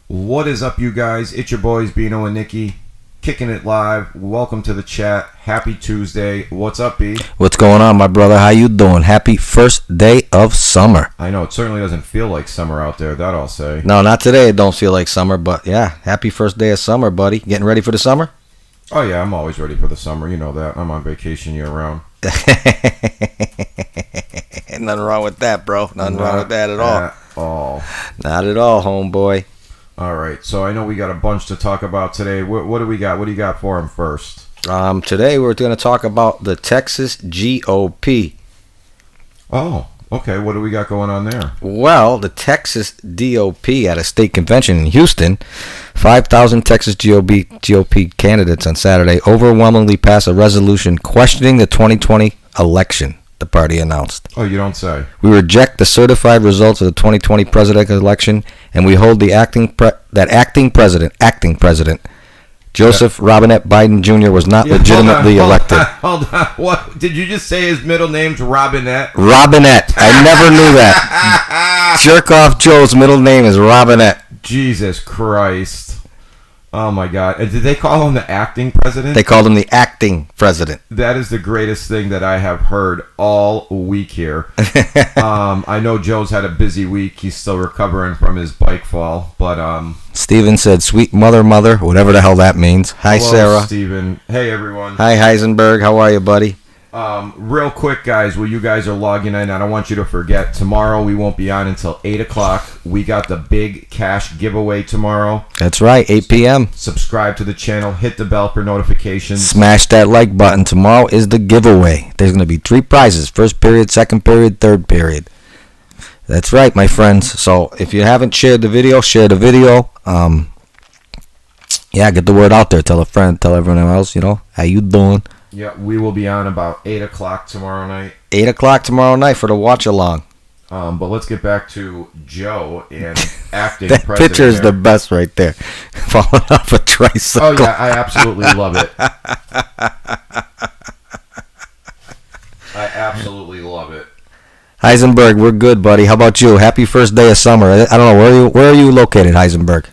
What is up, you guys? It's your boys, Bino and Nicky, kicking it live. Welcome to the chat. Happy Tuesday. What's up, B? What's going on, my brother? How you doing? Happy first day of summer. I know, it certainly doesn't feel like summer out there, that I'll say. No, not today. It don't feel like summer, but yeah, happy first day of summer, buddy. Getting ready for the summer? Oh, yeah, I'm always ready for the summer. You know that. I'm on vacation year-round. Nothing wrong with that, bro. Nothing wrong with that at all. At all. Not at all, homeboy. All right, so I know we got a bunch to talk about today. What do we got? What do you got for him first? Today we're going to talk about the Texas GOP. Oh, okay. What do we got going on there? Well, the Texas DOP at a state convention in Houston, 5,000 Texas GOP candidates on Saturday overwhelmingly passed a resolution questioning the 2020 election, the party announced. Oh, you don't say. We reject the certified results of the 2020 presidential election, and we hold the acting president, Joseph Robinette Biden Jr. was not legitimately elected. Hold on. What? Did you just say his middle name's Robinette? Robinette. I never knew that. Jerk off Joe's middle name is Robinette. Jesus Christ. Oh, my God. Did they call him the acting president? They called him the acting president. That is the greatest thing that I have heard all week here. I know Joe's had a busy week. He's still recovering from his bike fall. But Steven said, sweet mother, whatever the hell that means. Hi, hello, Sarah. Steven. Hey, everyone. Hi, Heisenberg. How are you, buddy? Real quick, guys, while you guys are logging in, I don't want you to forget, tomorrow we won't be on until 8 o'clock. We got the big cash giveaway tomorrow. That's right, 8 p.m. Subscribe to the channel. Hit the bell for notifications. Smash that like button. Tomorrow is the giveaway. There's going to be 3 prizes. First period, second period, third period. That's right, my friends. So if you haven't shared the video, share the video. Yeah, get the word out there. Tell a friend. Tell everyone else, how you doing? Yeah, we will be on about 8 o'clock tomorrow night. 8 o'clock tomorrow night for the watch-along. But let's get back to Joe and acting that president. Picture is the best right there. Falling off a tricycle. Oh, yeah, I absolutely love it. I absolutely love it. Heisenberg, we're good, buddy. How about you? Happy first day of summer. I don't know, where are you located, Heisenberg?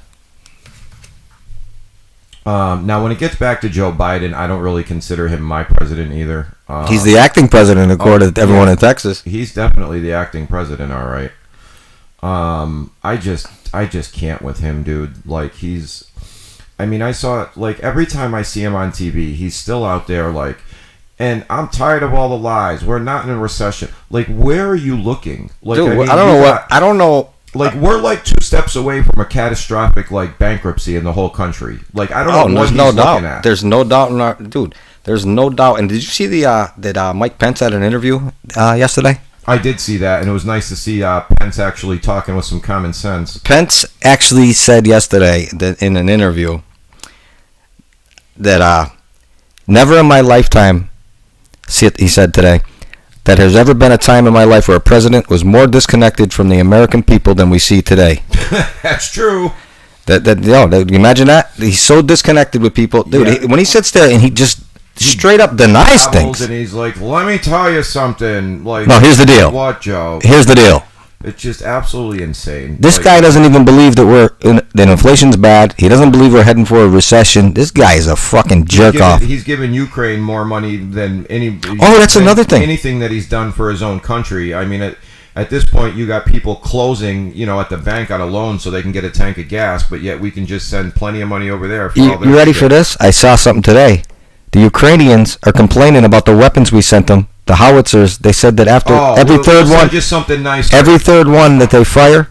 Now, when it gets back to Joe Biden, I don't really consider him my president either. He's the acting president, according to everyone in Texas. He's definitely the acting president, all right. I just can't with him, dude. Like, I saw, like, every time I see him on TV, he's still out there, like, and I'm tired of all the lies. We're not in a recession. Like, where are you looking? Like, dude, I don't know. Like, we're like 2 steps away from a catastrophic, like, bankruptcy in the whole country. Like, I don't know what he's looking at. There's no doubt there's no doubt. And did you see that Mike Pence had an interview yesterday? I did see that, and it was nice to see Pence actually talking with some common sense. Pence actually said yesterday that in an interview that never in my lifetime, he said today, that there's ever been a time in my life where a president was more disconnected from the American people than we see today. That's true. Imagine that. He's so disconnected with people, dude. Yeah. When he sits there and he just straight up denies things, and he's like, "Let me tell you something." Like, no, here's the deal. What, Joe? Here's the deal. It's just absolutely insane. This guy doesn't even believe that inflation's bad. He doesn't believe we're heading for a recession. This guy is a fucking jerk off. He's given Ukraine more money than any. Oh, that's another thing. Anything that he's done for his own country. I mean, at this point, you got people closing, at the bank on a loan so they can get a tank of gas, but yet we can just send plenty of money over there. You ready for this? I saw something today. The Ukrainians are complaining about the weapons we sent them. The howitzers, they said that after every third one, just something nice. Every third one that they fire,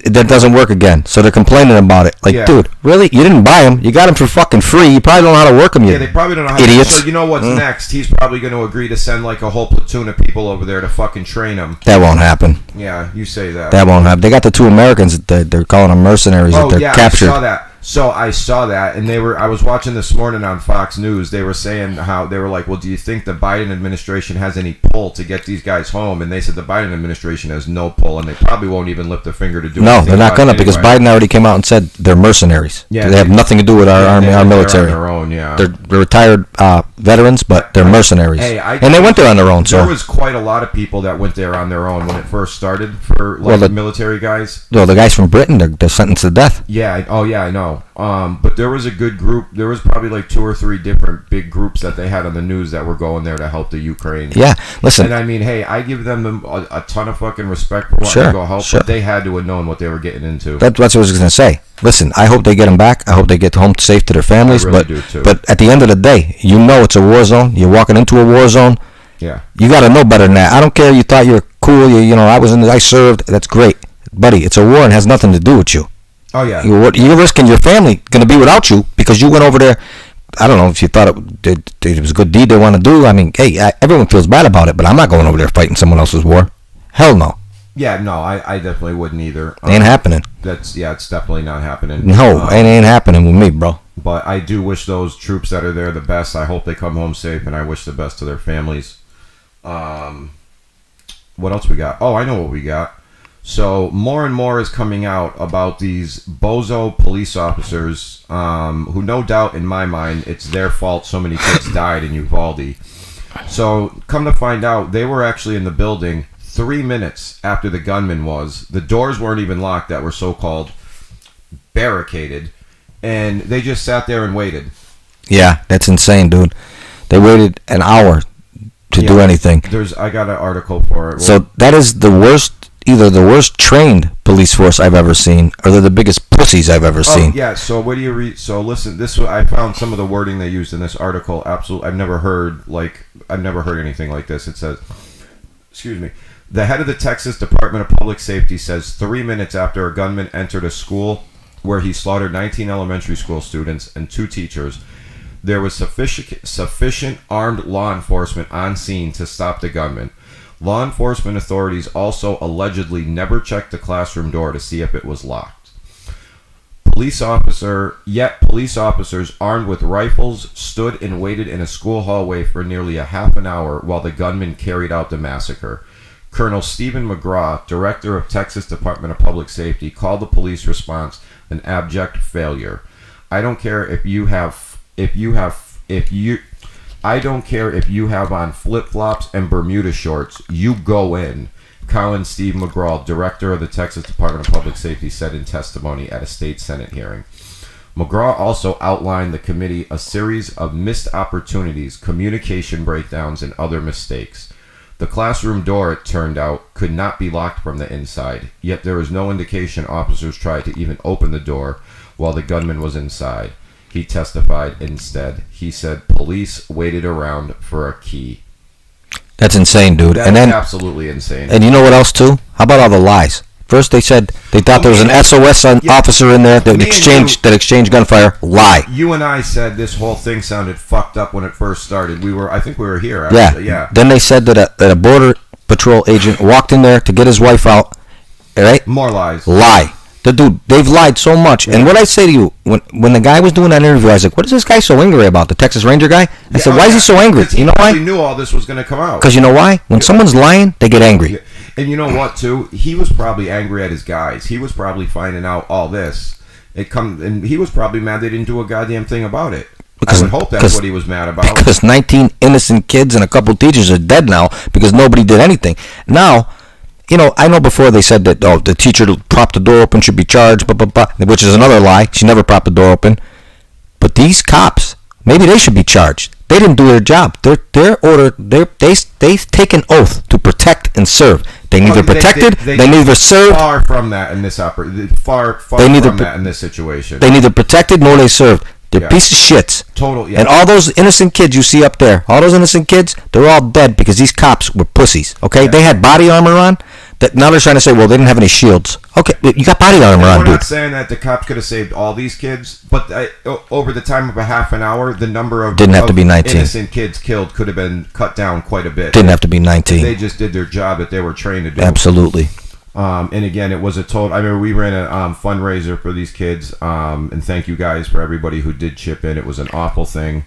that doesn't work again. So they're complaining about it. Like, dude, really? You didn't buy them. You got them for fucking free. You probably don't know how to work them yet. Yeah, they probably don't know how idiots. So you know what's next? He's probably going to agree to send like a whole platoon of people over there to fucking train them. That won't happen. Yeah, you say that. That won't happen. They got the 2 Americans that they're calling them mercenaries that they're captured. I saw that. So I saw that, and I was watching this morning on Fox News. They were saying how they were like, well, do you think the Biden administration has any pull to get these guys home? And they said the Biden administration has no pull, and they probably won't even lift a finger to do anything. No, they're not going to, because Biden already came out and said they're mercenaries. Yeah, they have nothing to do with our army, our military. They're on their own, yeah. They're retired veterans, but they're mercenaries. And they went there on their own. There was quite a lot of people that went there on their own when it first started for the military guys. Well, the guys from Britain, they're sentenced to death. Yeah. Oh, yeah, I know. But there was a good group. There was probably like 2 or 3 different big groups that they had on the news that were going there to help the Ukraine. Yeah, listen. And I mean, hey, I give them a ton of fucking respect for wanting to go help, but they had to have known what they were getting into. That's what I was going to say. Listen, I hope they get them back. I hope they get home safe to their families. I really do too. But at the end of the day, you know it's a war zone. You're walking into a war zone. Yeah. You got to know better than that. I don't care. You thought you were cool. I served. That's great, buddy. It's a war and has nothing to do with you. Oh yeah. You're risking your family going to be without you because you went over there. I don't know if you thought it was a good deed they want to do. I mean, hey, everyone feels bad about it, but I'm not going over there fighting someone else's war. Hell no. Yeah, no, I definitely wouldn't either. Ain't happening. It's definitely not happening. No, it ain't happening with me, bro. But I do wish those troops that are there the best. I hope they come home safe, and I wish the best to their families. What else we got? Oh, I know what we got. So more and more is coming out about these bozo police officers who, no doubt in my mind, it's their fault so many kids died in Uvalde. So come to find out, they were actually in the building 3 minutes after the gunman was. The doors weren't even locked that were so-called barricaded, and they just sat there and waited. Yeah, that's insane, dude. They waited an hour to do anything. I got an article for it. So that is the worst, either the worst trained police force I've ever seen, or they're the biggest pussies I've ever seen. Yeah, so what do you read? So listen, I found some of the wording they used in this article. Absolutely, I've never heard anything like this. It says, excuse me, the head of the Texas Department of Public Safety says 3 minutes after a gunman entered a school where he slaughtered 19 elementary school students and 2 teachers, there was sufficient armed law enforcement on scene to stop the gunman. Law enforcement authorities also allegedly never checked the classroom door to see if it was locked. Police officers armed with rifles stood and waited in a school hallway for nearly a half an hour while the gunman carried out the massacre. Colonel Stephen McGraw, director of Texas Department of Public Safety, called the police response an abject failure. I don't care if you have on flip-flops and Bermuda shorts, you go in, Colin Steve McGraw, director of the Texas Department of Public Safety, said in testimony at a state Senate hearing. McGraw also outlined the committee a series of missed opportunities, communication breakdowns, and other mistakes. The classroom door, it turned out, could not be locked from the inside, yet there was no indication officers tried to even open the door while the gunman was inside. He testified instead. He said police waited around for a key. That's insane, dude. That's absolutely insane. And you know what else, too? How about all the lies? First, they said they thought there was an SOS officer in there that exchanged gunfire. Lie. You and I said this whole thing sounded fucked up when it first started. I think we were here. Yeah. Then they said that a border patrol agent walked in there to get his wife out. All right. More lies. Lie. They've lied so much. Yeah. And what I say to you, when the guy was doing that interview, I was like, what is this guy so angry about? The Texas Ranger guy? I said, why is he so angry? You know why? He knew all this was going to come out. Because you know why? When someone's lying, they get angry. Yeah. And you know what, too? He was probably angry at his guys. He was probably finding out all this. And he was probably mad they didn't do a goddamn thing about it. I would hope that's what he was mad about. Because 19 innocent kids and a couple teachers are dead now because nobody did anything. Now, I know before they said that, the teacher who propped the door open should be charged, which is another lie. She never propped the door open. But these cops, maybe they should be charged. They didn't do their job. They take an oath to protect and serve. They neither protected, they neither served. Far from that in this far from that in this situation. They neither protected nor they served. They're piece of shits. Total. Yeah. And all those innocent kids you see up there, they're all dead because these cops were pussies. Okay, They had body armor on. That now they're trying to say, well, they didn't have any shields. Okay, you got body armor on, dude. We're not saying that the cops could have saved all these kids, but over the time of a half an hour, the number of didn't have to be 19 innocent kids killed could have been cut down quite a bit. Didn't have to be 19. They just did their job that they were trained to do. Absolutely. And again, it was a total. I remember we ran a fundraiser for these kids, and thank you guys for everybody who did chip in. It was an awful thing.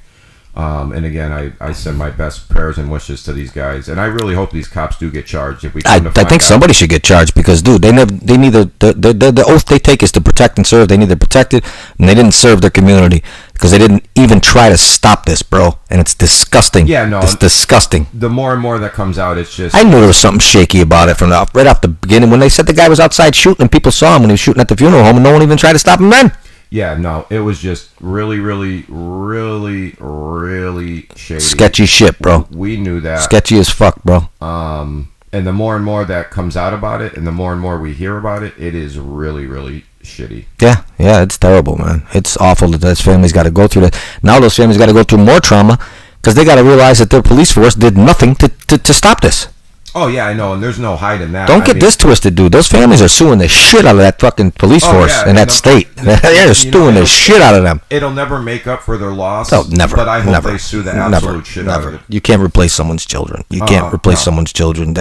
And again, I send my best prayers and wishes to these guys, and I really hope these cops do get charged. If we, I think somebody should get charged because, dude, they neither the oath they take is to protect and serve. They neither protected and they didn't serve their community because they didn't even try to stop this, bro. And it's disgusting. Yeah, no, it's disgusting. The more and more that comes out, it's just. I knew there was something shaky about it right off the beginning when they said the guy was outside shooting and people saw him when he was shooting at the funeral home and no one even tried to stop him then. Yeah, no, it was just really, really, really, really shady. Sketchy shit, bro. We knew that. Sketchy as fuck, bro. And the more and more that comes out about it, and the more and more we hear about it, it is really, really shitty. Yeah, it's terrible, man. It's awful that those families got to go through that. Now those families got to go through more trauma because they got to realize that their police force did nothing to stop this. Oh, yeah, I know, and there's no hiding that. Don't get this twisted, dude. Those families are suing the shit out of that fucking police force in that state. They're suing the shit out of them. It'll never make up for their loss. Oh, never. But I hope they sue the absolute shit out of it. You can't replace someone's children. You can't replace someone's children.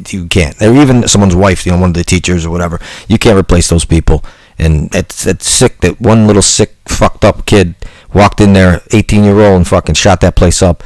You can't. Or even someone's wife, one of the teachers or whatever. You can't replace those people. And it's sick that one little sick, fucked up kid walked in there, 18-year-old, and fucking shot that place up.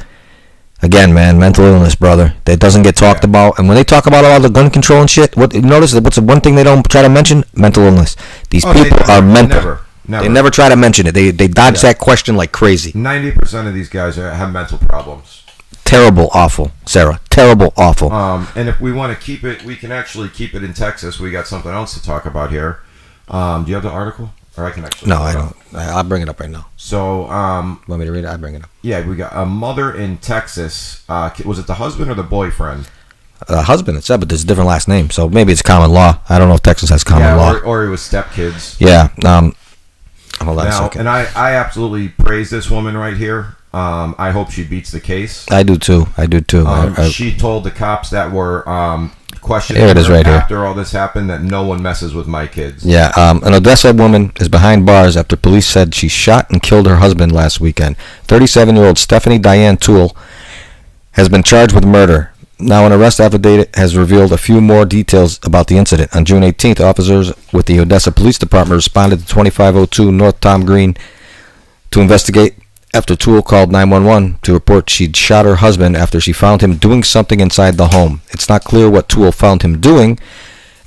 Again, man, mental illness, brother. That doesn't get talked about. And when they talk about all the gun control and shit, you notice what's the one thing they don't try to mention? Mental illness. These people are mental. They never try to mention it. They dodge that question like crazy. 90% of these guys have mental problems. Terrible, awful, Sarah. Terrible, awful. And if we want to keep it, we can actually keep it in Texas. We got something else to talk about here. Do you have the article? Or I can actually. No, I don't. I'll bring it up right now. So, want me to read it? I'll bring it up. Yeah, we got a mother in Texas. Was it the husband or the boyfriend? Husband, it said, but there's a different last name, so maybe it's common law. I don't know if Texas has common law. Or it was stepkids. Yeah. Hold on a second. And I absolutely praise this woman right here. I hope she beats the case. I do too. She told the cops that were questioning here it is right after here. all this happened that no one messes with my kids. Yeah. An Odessa woman is behind bars after police said she shot and killed her husband last weekend. 37-year-old Stephanie Diane Toole has been charged with murder. Now, an arrest affidavit has revealed a few more details about the incident. On June 18th, officers with the Odessa Police Department responded to 2502 North Tom Green to investigate after Toole called 911 to report she'd shot her husband after she found him doing something inside the home. It's not clear what Toole found him doing,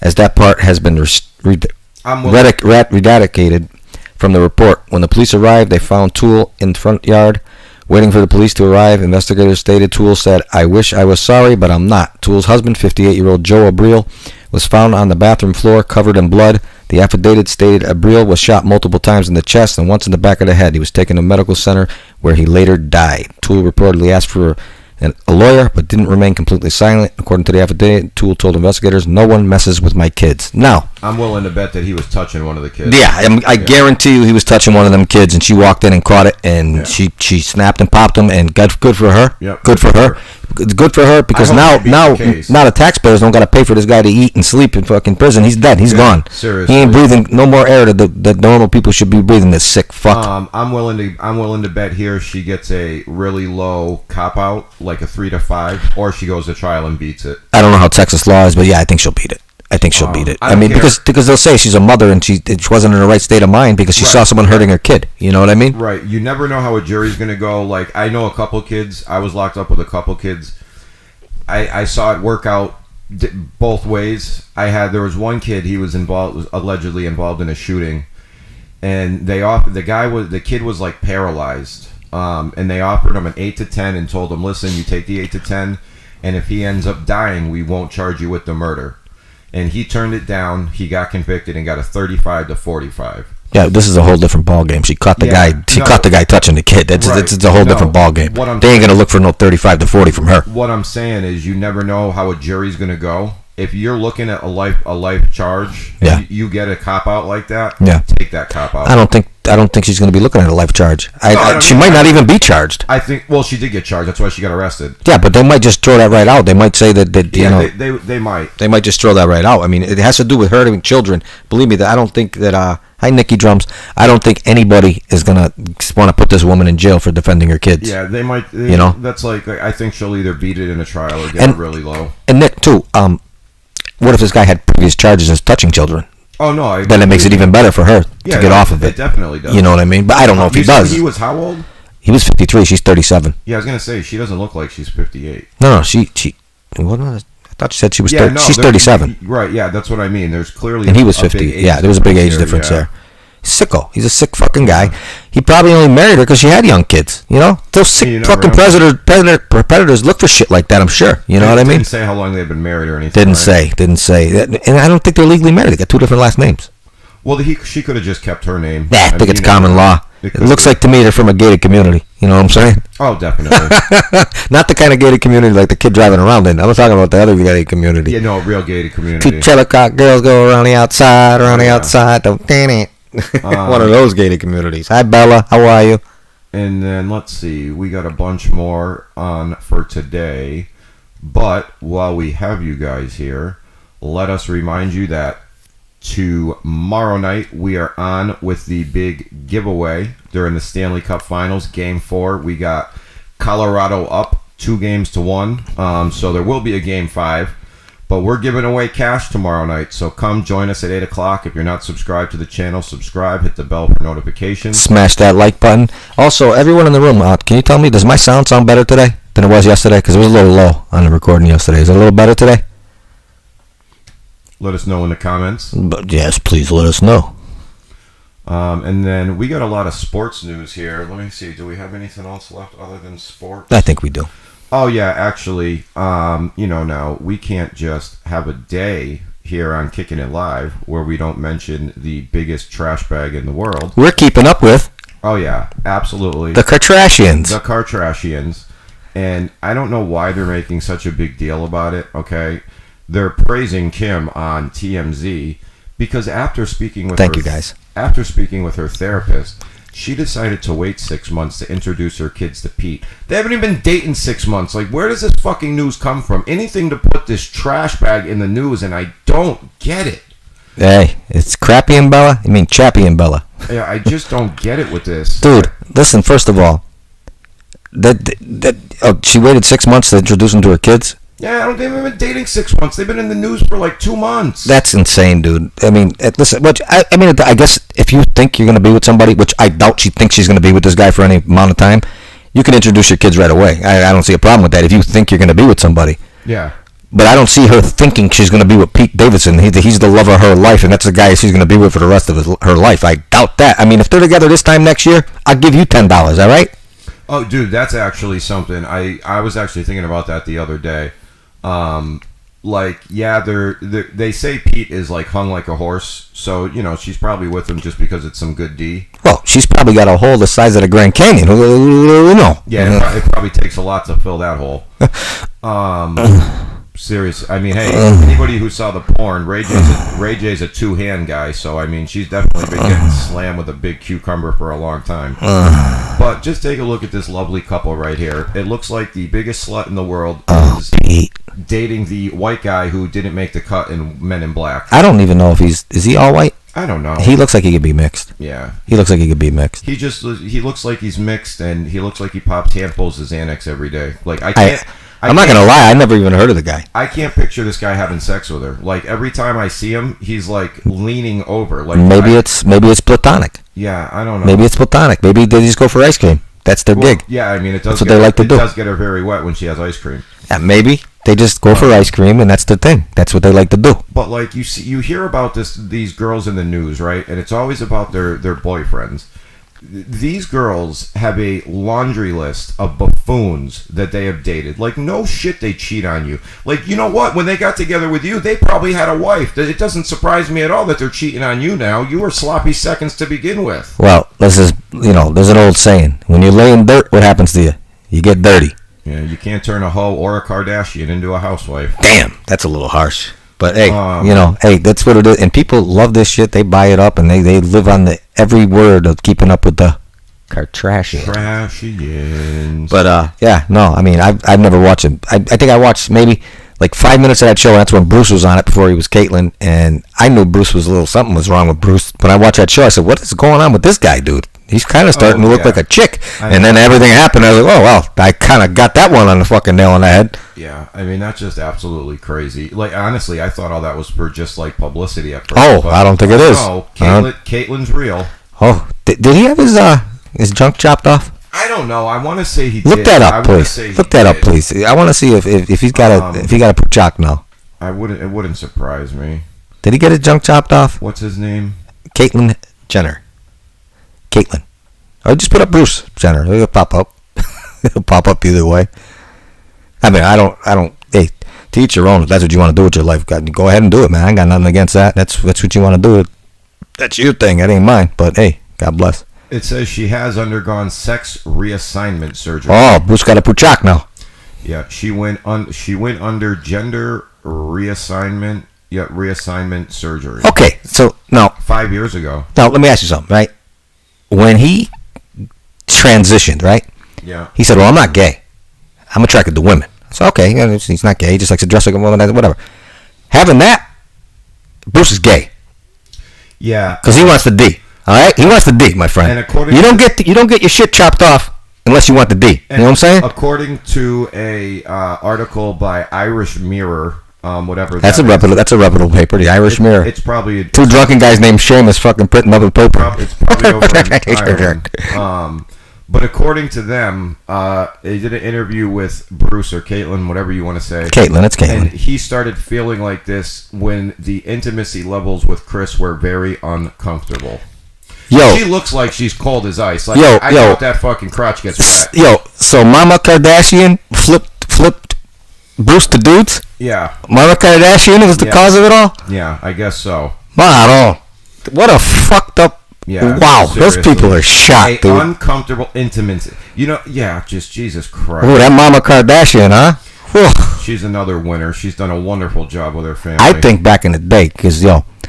as that part has been eradicated from the report. When the police arrived, they found Toole in the front yard, waiting for the police to arrive. Investigators stated Toole said, "I wish I was sorry, but I'm not." Toole's husband, 58-year-old Joe Abril, was found on the bathroom floor covered in blood. The affidavit stated Abril was shot multiple times in the chest and once in the back of the head. He was taken to a medical center where he later died. Toole reportedly asked for a lawyer but didn't remain completely silent. According to the affidavit, Toole told investigators, "No one messes with my kids." Now, I'm willing to bet that he was touching one of the kids. Yeah, I guarantee you he was touching one of them kids, and she walked in and caught it, and she snapped and popped him, and good for her. Yep, good for her. It's good for her because now the taxpayers don't got to pay for this guy to eat and sleep in fucking prison. He's dead. He's gone. Seriously, he ain't breathing no more air that normal people should be breathing. This sick fuck. I'm willing to bet here she gets a really low cop out, like a 3 to 5, or she goes to trial and beats it. I don't know how Texas law is, but yeah, I think she'll beat it. I think she'll beat it. I mean, because they'll say she's a mother and she wasn't in the right state of mind because she saw someone hurting her kid. You know what I mean? Right. You never know how a jury's going to go. Like, I know a couple kids. I was locked up with a couple kids. I saw it work out both ways. There was one kid, he was allegedly involved in a shooting, and the kid was like paralyzed, and they offered him an 8 to 10 and told him, "Listen, you take the 8 to 10, and if he ends up dying, we won't charge you with the murder." And he turned it down. He got convicted and got a 35 to 45. Yeah, this is a whole different ball game. She caught the guy. She caught the guy touching the kid. It's a whole different ball game. They ain't gonna look for no 35 to 40 from her. What I'm saying is, you never know how a jury's gonna go. If you're looking at a life charge, you get a cop out like that. Yeah, take that cop out. I don't think she's going to be looking at a life charge. She might not even be charged. I think. Well, she did get charged. That's why she got arrested. Yeah, but they might just throw that right out. They might say that they might. They might just throw that right out. I mean, it has to do with hurting children. Believe me, that I don't think that. Hi, Nicky Drums. I don't think anybody is gonna want to put this woman in jail for defending her kids. Yeah, they might. That's like I think she'll either beat it in a trial or get it really low. And Nick too. what if this guy had previous charges as touching children? Oh no, Then it makes it even better for her to get off of it. It definitely does. You know what I mean? But I don't know if he does. He was how old? He was 53. She's 37. Yeah, I was gonna say she doesn't look like she's 58. No, she. What was? I thought she said she was. Yeah, no, she's 37. Right? Yeah, that's what I mean. There's clearly and he was 50. Yeah, there was a big age difference there. Sicko. He's a sick fucking guy. He probably only married her because she had young kids. You know, those sick fucking predators look for shit like that. I'm sure. You know what I mean? Didn't say how long they've been married or anything. Didn't say. And I don't think they're legally married. They got two different last names. Well, she could have just kept her name. I think it's common law. It looks like to me they're from a gated community. You know what I'm saying? Oh, definitely. Not the kind of gated community like the kid driving around in. I'm talking about the other gated community. Yeah, no, real gated community. Two Chillicothe girls go around the outside, Don't it. One of those gated communities. Hi, Bella. How are you? And then, let's see. We got a bunch more on for today. But while we have you guys here, let us remind you that tomorrow night we are on with the big giveaway during the Stanley Cup Finals. Game 4, we got Colorado up 2-1. So there will be a Game 5. But we're giving away cash tomorrow night, so come join us at 8 o'clock. If you're not subscribed to the channel, subscribe, hit the bell for notifications. Smash that like button. Also, everyone in the room, can you tell me, does my sound better today than it was yesterday? Because it was a little low on the recording yesterday. Is it a little better today? Let us know in the comments. But yes, please let us know. And then we got a lot of sports news here. Let me see. Do we have anything else left other than sports? I think we do. Oh, yeah, actually, now we can't just have a day here on Kickin' It Live where we don't mention the biggest trash bag in the world. We're keeping up with. Oh, yeah, absolutely. The Kardashians. The Kardashians. And I don't know why they're making such a big deal about it, okay? They're praising Kim on TMZ because after speaking with After speaking with her therapist, she decided to wait 6 months to introduce her kids to Pete. They haven't even been dating 6 months. Like, where does this fucking news come from? Anything to put this trash bag in the news, and I don't get it. Hey, it's Crappy and Bella? I mean, Chappie and Bella. Yeah, I just don't get it with this. Dude, listen, first of all, she waited 6 months to introduce them to her kids? Yeah, they haven't been dating 6 months. They've been in the news for like 2 months. That's insane, dude. I mean, listen, I guess if you think you're going to be with somebody, which I doubt she thinks she's going to be with this guy for any amount of time, you can introduce your kids right away. I don't see a problem with that if you think you're going to be with somebody. Yeah. But I don't see her thinking she's going to be with Pete Davidson. He's the love of her life, and that's the guy she's going to be with for the rest of her life. I doubt that. I mean, if they're together this time next year, I'll give you $10, all right? Oh, dude, that's actually something. I was actually thinking about that the other day. They say Pete is like hung like a horse, so she's probably with him just because it's some good D. Well, she's probably got a hole the size of the Grand Canyon. Who know? Yeah, it probably takes a lot to fill that hole. Serious. I mean, hey, anybody who saw the porn, Ray J's a two-hand guy, so I mean, she's definitely been getting slammed with a big cucumber for a long time. But just take a look at this lovely couple right here. It looks like the biggest slut in the world is dating the white guy who didn't make the cut in Men in Black. I don't even know if is he all white? I don't know. He looks like he could be mixed. Yeah. He looks like he could be mixed. He looks like he's mixed, and he looks like he pops handfuls of Xanax every day. Like, I'm not gonna lie, I never even heard of the guy. I can't picture this guy having sex with her. Like, every time I see him, he's like leaning over. Like, maybe it's platonic. Yeah, I don't know. Maybe it's platonic. Maybe they just go for ice cream. That's their gig. Yeah, I mean, that's what they like to do. It does get her very wet when she has ice cream. Yeah, maybe they just go for ice cream, and that's the thing. That's what they like to do. But like you hear about these girls in the news, right? And it's always about their boyfriends. These girls have a laundry list of buffoons that they have dated. Like, no shit, they cheat on you. Like, you know what? When they got together with you, they probably had a wife. It doesn't surprise me at all that they're cheating on you now. You were sloppy seconds to begin with. Well, this is, there's an old saying. When you lay in dirt, what happens to you? You get dirty. Yeah, you can't turn a hoe or a Kardashian into a housewife. Damn, that's a little harsh. But hey, hey, that's what it is. And people love this shit. They buy it up, and they live on every word of keeping up with the Kardashians. But yeah, no, I mean, I've never watched it. I think I watched maybe like 5 minutes of that show. And that's when Bruce was on it before he was Caitlyn, and I knew Bruce was something was wrong with Bruce. When I watched that show, I said, "What is going on with this guy, dude? He's kind of starting to look like a chick. And then everything happened. I was like, oh, well, I kind of got that one on the fucking nail on the head. Yeah, I mean, that's just absolutely crazy. Like, honestly, I thought all that was for just, like, publicity at first. Oh, I don't think it is. No, Caitlin's real. Oh, did he have his junk chopped off? I don't know. I want to say he Look did. that up, please. Look that up, please. I want to see if he's got if he got a jock now. It wouldn't surprise me. Did he get his junk chopped off? What's his name? Caitlyn Jenner. Caitlyn. Or just put up Bruce Jenner. It'll pop up. It'll pop up either way. I mean, I don't. Hey, to each your own. If that's what you want to do with your life, go ahead and do it, man. I ain't got nothing against that. That's what you want to do. That's your thing. That ain't mine. But hey, God bless. It says she has undergone sex reassignment surgery. Oh, Bruce got a puchak now. Yeah, she went under gender reassignment. Yeah, reassignment surgery. Okay, so now 5 years ago. Now let me ask you something, right? When he transitioned, right? Yeah. He said, "Well, I'm not gay. I'm attracted to women." So okay, he's not gay. He just likes to dress like a woman, whatever. Having that, Bruce is gay. Yeah. Because he wants the D. All right, he wants the D, my friend. And you don't get your shit chopped off unless you want the D. You know what I'm saying? According to a article by Irish Mirror, whatever. That's a reputable paper, the Irish Mirror. It's probably two drunken guys named Seamus fucking printing up a paper. It's probably over in Ireland. But according to them, they did an interview with Bruce or Caitlyn, whatever you want to say. Caitlyn, it's Caitlyn. And he started feeling like this when the intimacy levels with Chris were very uncomfortable. She looks like she's cold as ice. Like, I doubt that fucking crotch gets wet. So Mama Kardashian flipped Bruce to dudes? Yeah. Mama Kardashian was the cause of it all? Yeah, I guess so. Wow. What a fucked up... Yeah, wow, seriously. Those people are shot, dude. Uncomfortable intimacy. Just Jesus Christ. Oh, that Mama Kardashian, huh? Whew. She's another winner. She's done a wonderful job with her family. I think back in the day, because,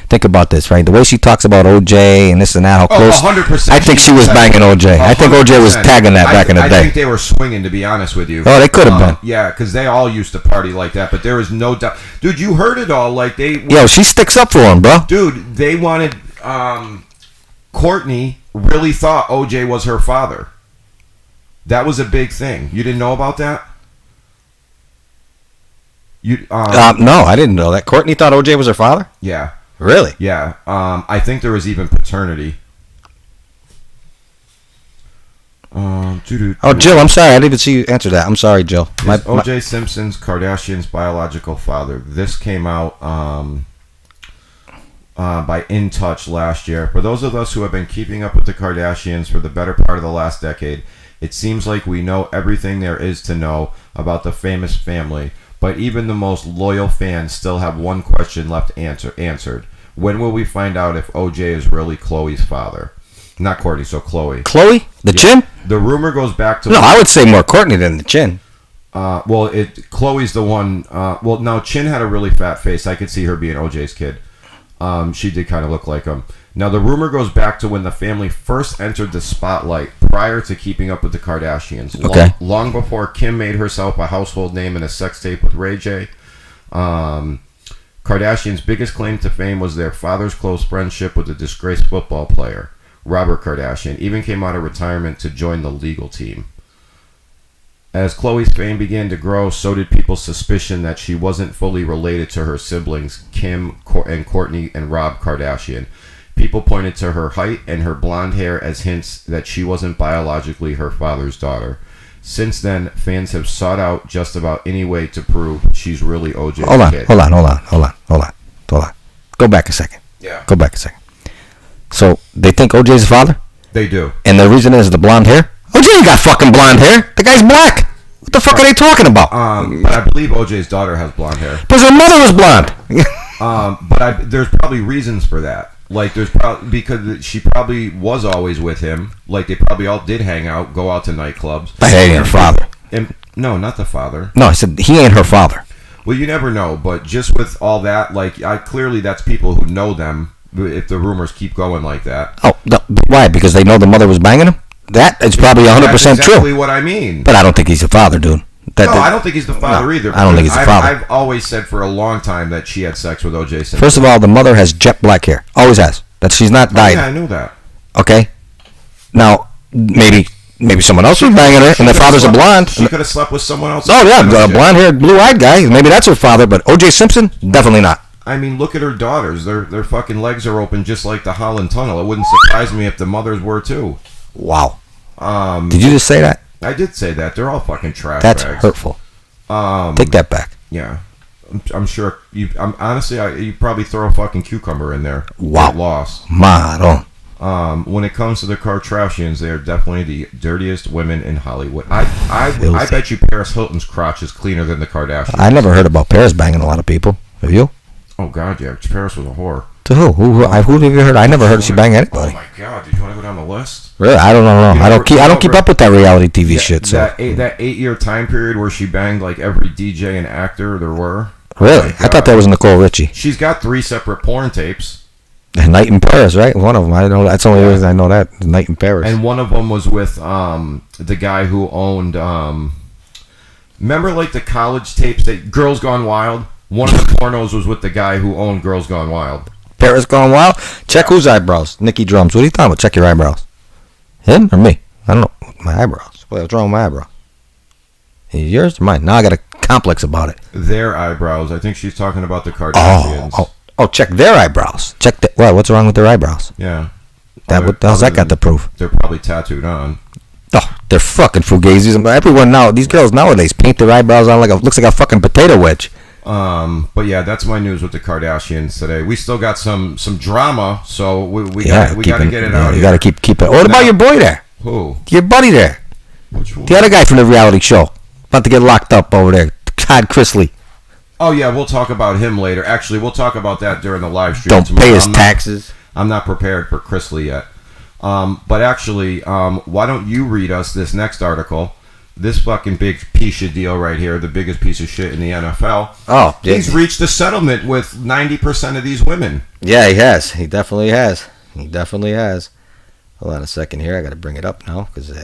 think about this, right? The way she talks about OJ and this and that, how close. 100%. I think she was banging OJ. 100%. I think OJ was tagging that back in the day. I think they were swinging, to be honest with you. Oh, they could have been. Yeah, because they all used to party like that, but there is no doubt. Dude, you heard it all. Like they. She sticks up for him, bro. Dude, they wanted. Courtney really thought OJ was her father. That was a big thing. You didn't know about that? No, I didn't know that. Courtney thought OJ was her father? Yeah. Really? Yeah. I think there was even paternity. Jill, I'm sorry. I didn't even see you answer that. I'm sorry, Jill. OJ Simpson's Kardashian's biological father. This came out by In Touch last year. For those of us who have been keeping up with the Kardashians for the better part of the last decade, it seems like we know everything there is to know about the famous family. But even the most loyal fans still have one question left answered. When will we find out if OJ is really Khloe's father? Not Courtney, so Khloe. Khloe? The chin? The rumor goes back to... No, I would say more Courtney than the chin. Khloe's the one... no, Chin had a really fat face. I could see her being OJ's kid. She did kind of look like him. Now, the rumor goes back to when the family first entered the spotlight prior to keeping up with the Kardashians. Okay. Long before Kim made herself a household name in a sex tape with Ray J. Kardashian's biggest claim to fame was their father's close friendship with a disgraced football player. Robert Kardashian even came out of retirement to join the legal team. As Khloe's fame began to grow, so did people's suspicion that she wasn't fully related to her siblings, Kim and Kourtney and Rob Kardashian. People pointed to her height and her blonde hair as hints that she wasn't biologically her father's daughter. Since then, fans have sought out just about any way to prove she's really OJ's kid. Hold on. Go back a second. Yeah. Go back a second. So, they think OJ's the father? They do. And the reason is the blonde hair? OJ ain't got fucking blonde hair. The guy's black. What the fuck are they talking about? But I believe OJ's daughter has blonde hair. Because her mother was blonde. But there's probably reasons for that. Like, there's probably... Because she probably was always with him. Like, they probably all did hang out, go out to nightclubs. But he ain't her father. No, not the father. No, I said he ain't her father. Well, you never know. But just with all that, like, clearly that's people who know them, if the rumors keep going like that. Oh, no, why? Because they know the mother was banging him? That is probably 100% That's exactly true. What I mean. But I don't think he's the father, dude. I don't think he's the father either. I don't think he's the father. I've always said for a long time that she had sex with OJ Simpson. First of all, the mother has jet black hair. Always has. That she's not dyed. Yeah, I knew that. Okay? Now, maybe someone else was banging her, and their father's a blonde. She could have slept with someone else. Oh, yeah, a blonde-haired, blue-eyed guy. Maybe that's her father, but O.J. Simpson, definitely not. I mean, look at her daughters. Their fucking legs are open just like the Holland Tunnel. It wouldn't surprise me if the mothers were, too. Wow. Did you just say that? I did say that. They're all fucking trash That's bags. hurtful. Take that back. Yeah. I'm sure honestly, you probably throw a fucking cucumber in there. Wow. Get lost. Maro. When it comes to the Kardashians, they are definitely the dirtiest women in Hollywood. I bet you Paris Hilton's crotch is cleaner than the Kardashians. I never heard about Paris banging a lot of people. Have you? Oh God, yeah. Paris was a whore. To who? Who have you heard? I never heard she bang anybody. Oh my God! Did you want to go down the list? Really? I don't know. I don't keep up with that reality TV shit. So that 8-year time period where she banged like every DJ and actor there were. Really? I thought that was Nicole Richie. She's got 3 separate porn tapes. Night in Paris, right? One of them. I know. That's the only reason I know that. Night in Paris. And one of them was with the guy who owned. Remember, like the college tapes that Girls Gone Wild. One of the pornos was with the guy who owned Girls Gone Wild. Paris Gone Wild. Check whose eyebrows? Nicky Drums. What are you talking about? Check your eyebrows. Him or me? I don't know. My eyebrows. What's wrong with my eyebrow? Yours or mine? Now I got a complex about it. Their eyebrows. I think she's talking about the Kardashians. Oh, check their eyebrows. Check the, well, what's wrong with their eyebrows? Yeah. What the hell's that got to prove? They're probably tattooed on. Oh, they're fucking fugazis. Everyone now, these girls nowadays paint their eyebrows on looks like a fucking potato wedge. But yeah, that's my news with the Kardashians today. We still got some drama, so we got to get it out. You got to keep it. What about your boy there? Who? Your buddy there. Which one? The other guy from the reality show. About to get locked up over there. Todd Chrisley. Oh yeah, we'll talk about him later. Actually, we'll talk about that during the live stream. Don't pay his taxes. I'm not prepared for Chrisley yet. But actually, why don't you read us this next article? This fucking big piece of deal right here, the biggest piece of shit in the NFL. Oh, yeah. He's reached a settlement with 90% of these women. Yeah, he has. He definitely has. Hold on a second here. I got to bring it up now because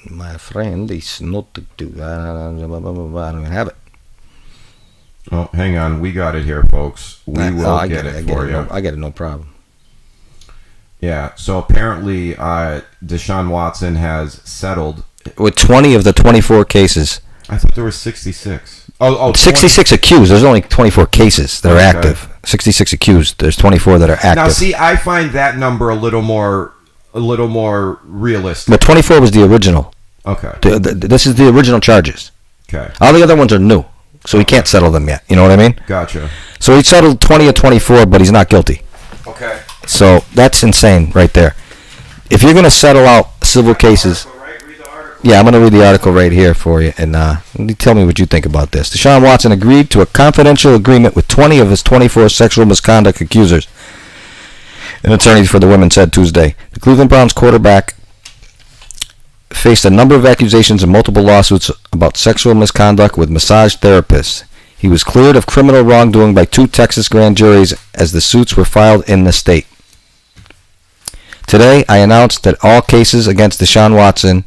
my friend is not to do. I don't even have it. Oh, hang on. We got it here, folks. We will get it for you. I get it, no problem. Yeah. So apparently, Deshaun Watson has settled with 20 of the 24 cases. I thought there were 66. 66 accused. There's only 24 cases that are active. 66 accused. There's 24 that are active. Now, see, I find that number a little more realistic. But 24 was the original. Okay. This is the original charges. Okay. All the other ones are new, so he can't settle them yet. You know what I mean? Gotcha. So he settled 20 of 24, but he's not guilty. Okay. So that's insane right there. If you're going to settle out civil cases... Yeah, I'm going to read the article right here for you, and tell me what you think about this. Deshaun Watson agreed to a confidential agreement with 20 of his 24 sexual misconduct accusers, an attorney for the women said Tuesday. The Cleveland Browns quarterback faced a number of accusations and multiple lawsuits about sexual misconduct with massage therapists. He was cleared of criminal wrongdoing by 2 Texas grand juries as the suits were filed in the state. Today, I announced that all cases against Deshaun Watson,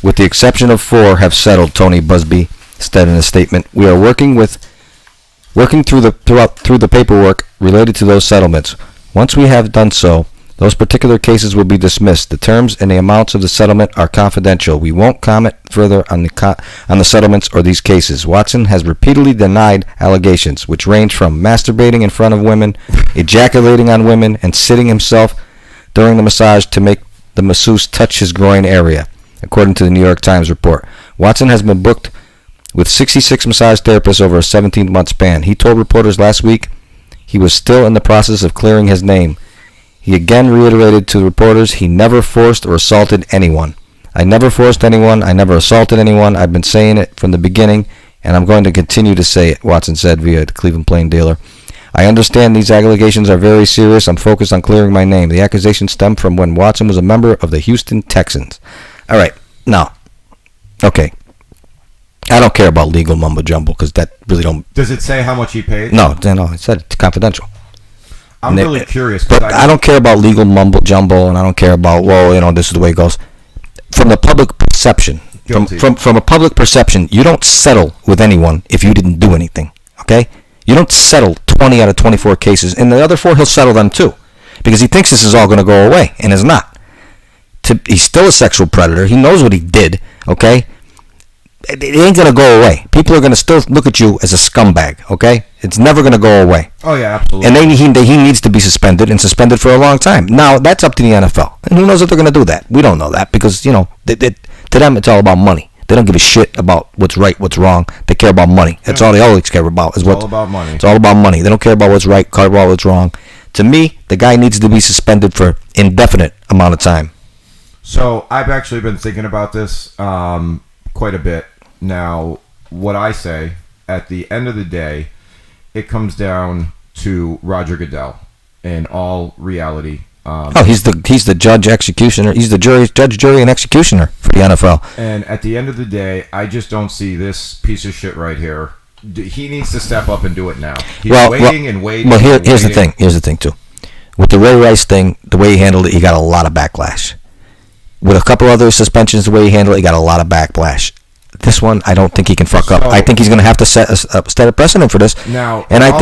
with the exception of 4, have settled, Tony Busby said in a statement. We are working through the paperwork related to those settlements. Once we have done so, those particular cases will be dismissed. The terms and the amounts of the settlement are confidential. We won't comment further on the settlements or these cases. Watson has repeatedly denied allegations, which range from masturbating in front of women, ejaculating on women, and sitting himself during the massage to make the masseuse touch his groin area. According to the New York Times report, Watson has been booked with 66 massage therapists over a 17-month span. He told reporters last week he was still in the process of clearing his name. He again reiterated to reporters he never forced or assaulted anyone. I never forced anyone. I never assaulted anyone. I've been saying it from the beginning, and I'm going to continue to say it, Watson said via the Cleveland Plain Dealer. I understand these allegations are very serious. I'm focused on clearing my name. The accusations stem from when Watson was a member of the Houston Texans. All right, now, okay. I don't care about legal mumbo jumbo because that really don't. Does it say how much he paid? No, it said it's confidential. I'm really curious. But I don't care about legal mumbo jumbo, and I don't care about this is the way it goes. From the public perception, from a public perception, you don't settle with anyone if you didn't do anything. Okay, you don't settle 20 out of 24 cases, and the other 4 he'll settle them too, because he thinks this is all going to go away, and it's not. he's still a sexual predator. He knows what he did, okay? It ain't going to go away. People are going to still look at you as a scumbag, okay? It's never going to go away. Oh, yeah, absolutely. And he needs to be suspended, and suspended for a long time. Now, that's up to the NFL. And who knows if they're going to do that? We don't know that because, to them, it's all about money. They don't give a shit about what's right, what's wrong. They care about money. That's all they always care about. It's all about money. It's all about money. They don't care about what's right, care about what's wrong. To me, the guy needs to be suspended for indefinite amount of time. So, I've actually been thinking about this quite a bit. Now, what I say, at the end of the day, it comes down to Roger Goodell in all reality. He's the judge, executioner. He's the judge, jury, and executioner for the NFL. And at the end of the day, I just don't see this piece of shit right here. He needs to step up and do it now. He's waiting and waiting. Well, here's the thing. Here's the thing, too. With the Ray Rice thing, the way he handled it, he got a lot of backlash. With a couple other suspensions, the way he handled it, he got a lot of backlash. This one, I don't think he can fuck up. I think he's going to have to set a precedent for this. Now, and I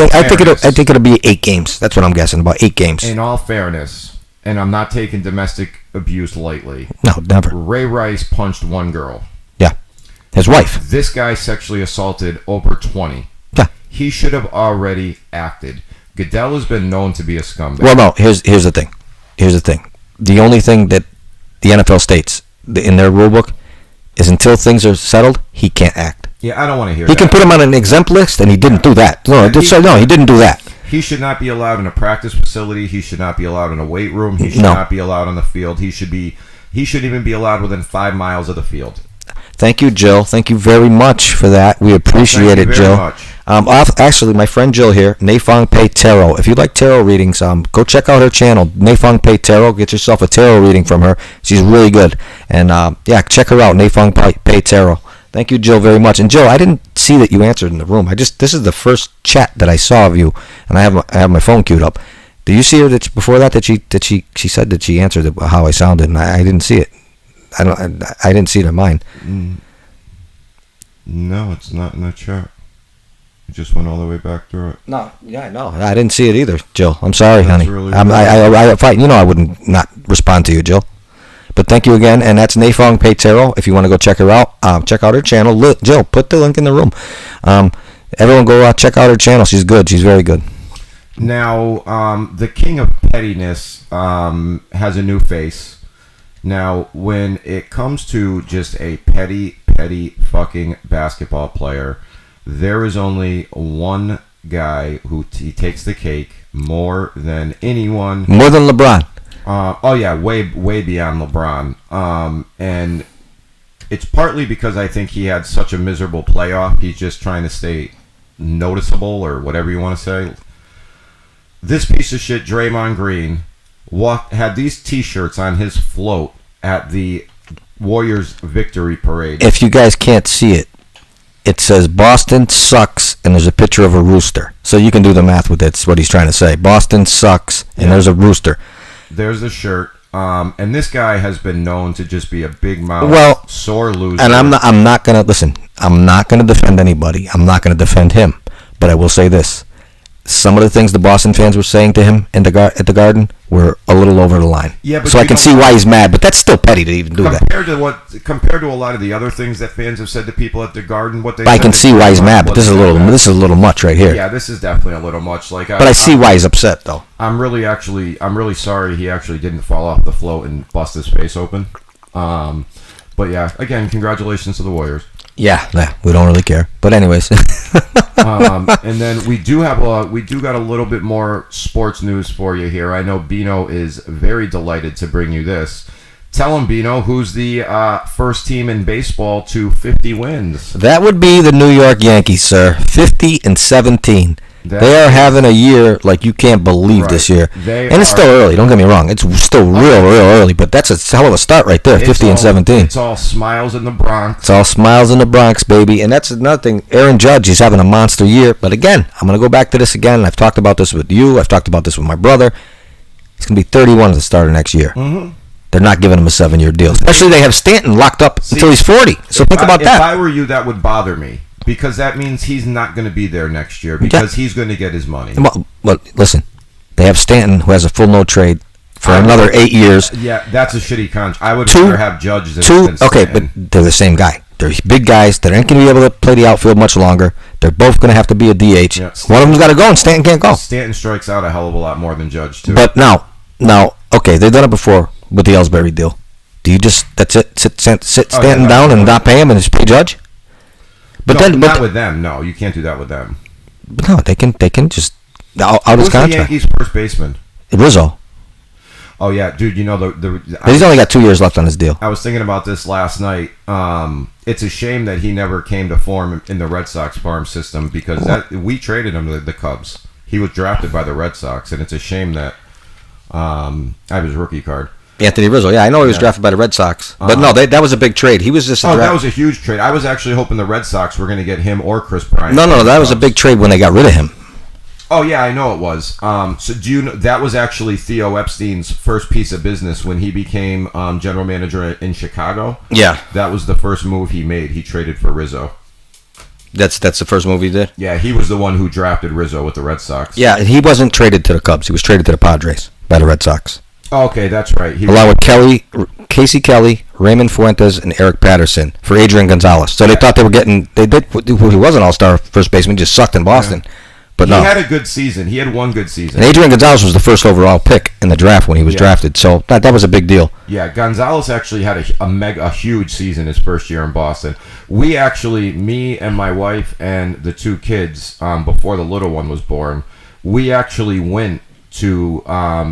think it'll be 8 games. That's what I'm guessing, about 8 games. In all fairness, and I'm not taking domestic abuse lightly. No, never. Ray Rice punched one girl. Yeah, his wife. This guy sexually assaulted over 20. Yeah, he should have already acted. Goodell has been known to be a scumbag. Well, no. Here's the thing. The only thing that the NFL states in their rule book is until things are settled, he can't act. Yeah, I don't want to hear that. He can put him on an exempt list, and he didn't do that. No, he didn't do that. He should not be allowed in a practice facility. He should not be allowed in a weight room. He should not be allowed on the field. He shouldn't even be allowed within 5 miles of the field. Thank you, Jill. Thank you very much for that. We appreciate it, Jill. Much. Actually, my friend Jill here, Nafong Pei Tarot. If you like tarot readings, go check out her channel, Nafong Pei Tarot. Get yourself a tarot reading from her. She's really good. And check her out, Nafong Pei Tarot. Thank you, Jill, very much. And Jill, I didn't see that you answered in the room. This is the first chat that I saw of you, and I have my phone queued up. Did you see her before that she said that she answered how I sounded, and I didn't see it. I didn't see it in mine. No, it's not in the chat. It just went all the way back through it. No, I didn't see it either, Jill. I'm sorry, honey. Really I wouldn't not respond to you, Jill. But thank you again, and that's Nafong Pei Tarot. If you want to go check her out, check out her channel. Jill, put the link in the room. Everyone go check out her channel. She's good. She's very good. Now, the king of pettiness has a new face. Now, when it comes to just a petty fucking basketball player, there is only one guy who he takes the cake more than anyone. More than LeBron. Way beyond LeBron. And it's partly because I think he had such a miserable playoff. He's just trying to stay noticeable or whatever you want to say. This piece of shit, Draymond Green, had these T-shirts on his float at the Warriors victory parade. If you guys can't see it, it says Boston sucks, and there's a picture of a rooster. So you can do the math with it. That's what he's trying to say. Boston sucks, and there's a rooster. There's the shirt. And this guy has been known to just be a big mouth, sore loser. And I'm not gonna defend anybody. I'm not gonna defend him. But I will say this: some of the things the Boston fans were saying to him at the Garden were a little over the line. Yeah, but so I can see why he's mad, but that's still petty to even do that. Compared to a lot of the other things that fans have said to people at the Garden, I can see why he's mad, but this is a little much right here. Yeah, this is definitely a little much. But I see why he's upset though. I'm really sorry he actually didn't fall off the float and bust his face open. But yeah, again, congratulations to the Warriors. Yeah, we don't really care. But anyways. And then we do got a little bit more sports news for you here. I know Bino is very delighted to bring you this. Tell him, Bino, who's the first team in baseball to 50 wins? That would be the New York Yankees, sir. 50-17. They are having a year like you can't believe this year. And it's still early, don't get me wrong. It's still real early, but that's a hell of a start right there, 50-17. It's all smiles in the Bronx. It's all smiles in the Bronx, baby. And that's another thing. Aaron Judge is having a monster year. But again, I'm going to go back to this again. I've talked about this with you. I've talked about this with my brother. He's going to be 31 at the start of next year. Mm-hmm. They're not giving him a 7-year deal. Especially they have Stanton looked up until he's 40. So think about that. If I were you, that would bother me. Because that means he's not going to be there next year because he's going to get his money. Well, listen, they have Stanton who has a full no trade for another 8 years. Yeah, that's a shitty contract. I would rather have Judge than Okay, but they're the same guy. They're big guys that aren't going to be able to play the outfield much longer. They're both going to have to be a DH. Yeah, one of them's got to go, and Stanton can't go. Stanton strikes out a hell of a lot more than Judge, too. But now, okay, they've done it before with the Ellsbury deal. Do you just, that's it, sit Stanton down and not pay him and just pay Judge? But no, not with them. No, you can't do that with them. But no, they can just out his contract. Who's the Yankees' first baseman? Rizzo. Oh yeah, dude. You know he's only got 2 years left on his deal. I was thinking about this last night. It's a shame that he never came to form in the Red Sox farm system because we traded him to the Cubs. He was drafted by the Red Sox, and it's a shame that I have his rookie card. Anthony Rizzo. Yeah, I know he was drafted by the Red Sox, but no, that was a big trade. He was just that was a huge trade. I was actually hoping the Red Sox were going to get him or Chris Bryant. No, that was a big trade when they got rid of him. Oh yeah, I know it was. So do you know that was actually Theo Epstein's first piece of business when he became general manager in Chicago? Yeah, that was the first move he made. He traded for Rizzo. That's the first move he did? Yeah, he was the one who drafted Rizzo with the Red Sox. Yeah, he wasn't traded to the Cubs. He was traded to the Padres by the Red Sox. Oh, okay, that's right. Along with Casey Kelly, Raymond Fuentes, and Eric Patterson for Adrian Gonzalez. So they thought they were getting. He was an all-star first baseman, just sucked in Boston. Yeah. But no. He had a good season. He had one good season. And Adrian Gonzalez was the first overall pick in the draft when he was drafted. So that was a big deal. Yeah, Gonzalez actually had a huge season his first year in Boston. We actually, me and my wife and the two kids, before the little one was born, we actually went to